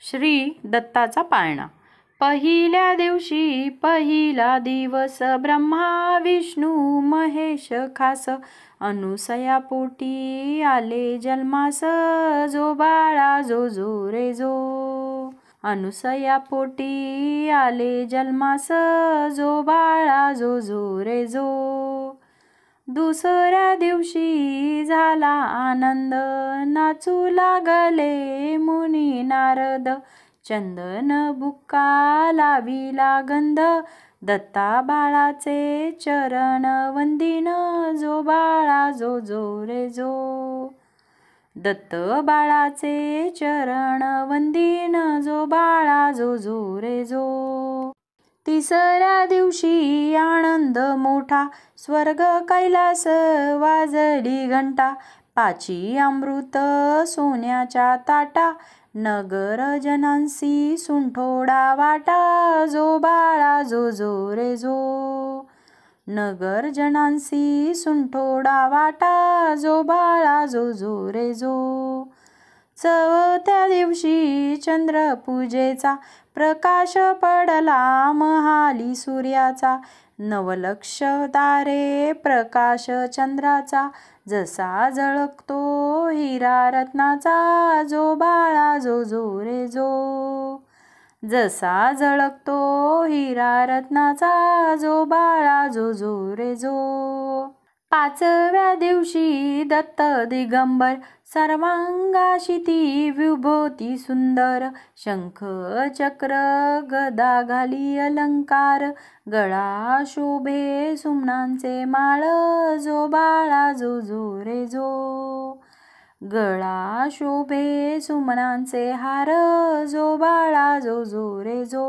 श्री दत्ताचा पाळणा. पहिल्या दिवशी पहिला दिवस, ब्रह्मा विष्णू महेश खास, अनुसया पोटी आले जन्मास, जो बाळा जो जो रे जो. अनुसया पोटी आले जन्मास, जो बाळा जो जो रे जो. दुसऱ्या दिवशी झाला आनंद, नाचू लागले मुनी नारद, चंदन बुक्का लाविला गंध, दत्ता बाळाचे चरण वंदिन, जो बाळा जो जो रे जो. दत्त बाळाचे चरण वंदिन, जो बाळा जो जो रे जो. तिसऱ्या दिवशी आनंद मोठा, स्वर्ग कैलास वाजली घंटा, पाची अमृत सोन्याच्या ताटा, नगर जनांसी सुंठोडा वाटा, जो बाळा जो जो रे जो. नगर जनांसी सुंठोडा वाटा, जो बाळा जो जो रे जो. चौथ्या दिवशी चंद्र पूजेचा, प्रकाश पडला महाली सूर्याचा, नवलक्ष तारे प्रकाश चंद्राचा, जसा झळकतो हिरा रत्नाचा, जो बाळा जो जो रे जो. जसा झळकतो हिरा रत्नाचा, जो बाळा जो जो रे जो. पाचव्या दिवशी दत्त दिगंबर, सर्वांगाशी ती विभूती सुंदर, शंख चक्र गदा घाली अलंकार, गळा शोभे सुमनांचे माळ, जो बाळा जो जो रे जो. गळा शोभे सुमनांचे हार, जो बाळा जो जो रे जो.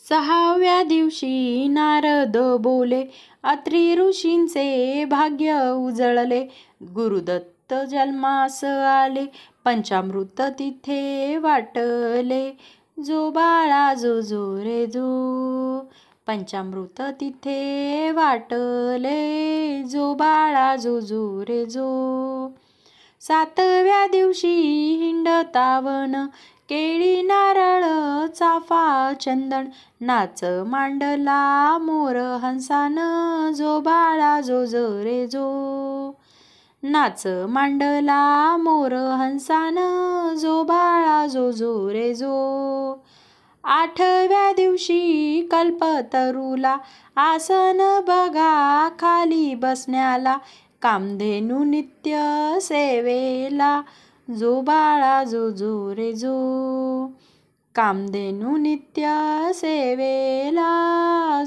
सहाव्या दिवशी नारद बोले, अत्री ऋषींचे भाग्य उजळले, गुरुदत्त जन्मास आले, पंचामृत तिथे वाटले, जो बाळा जो जो रे जो. पंचामृत तिथे वाटले, जो बाळा जो जो रे जो. सातव्या दिवशी हिंडतावन, केळी नारळ चाफा चंदन, नाच मांडला मोर हंसान, जो बाळा जो जो रे जो. नाच मांडला मोर हंसान, जो बाळा जो जो रे जो. आठव्या दिवशी कल्पतरूला, आसन बघा खाली बसण्याला, कामधेनू नित्य सेवेला, जो बाळा जो जो रे जो. कामधेनू नित्य सेवेला,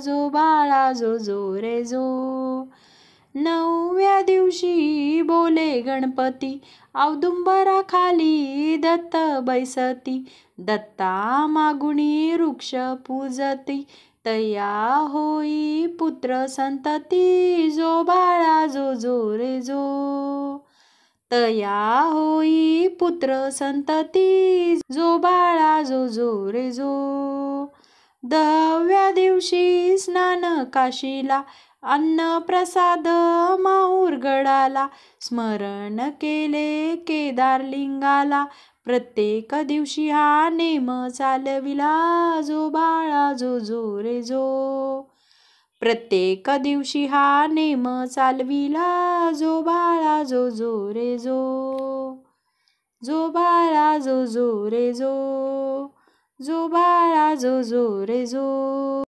जो बाळा जो जो रे जो. नवव्या दिवशी बोले गणपती, औदुंबरा खाली दत्त बैसती, दत्ता मागुणी वृक्ष पूजती, तया होई पुत्र संतती, जो बाळा जो जो रे जो. तया होई पुत्र संतती, जो बाळा जो जो रे जो. दहाव्या दिवशी स्नान काशीला, अन्न प्रसाद माहूर गडाला, स्मरण केले केदारलिंगाला, प्रत्येक दिवशी हा नेम चालविला, जो बाळा जो जो रे जो. प्रत्येक दिवशी हा नेम चालविला, जो बाळा जो जो रे जो. जो बाळा जो जो रे जो. जो बाळा जो जो रे जो.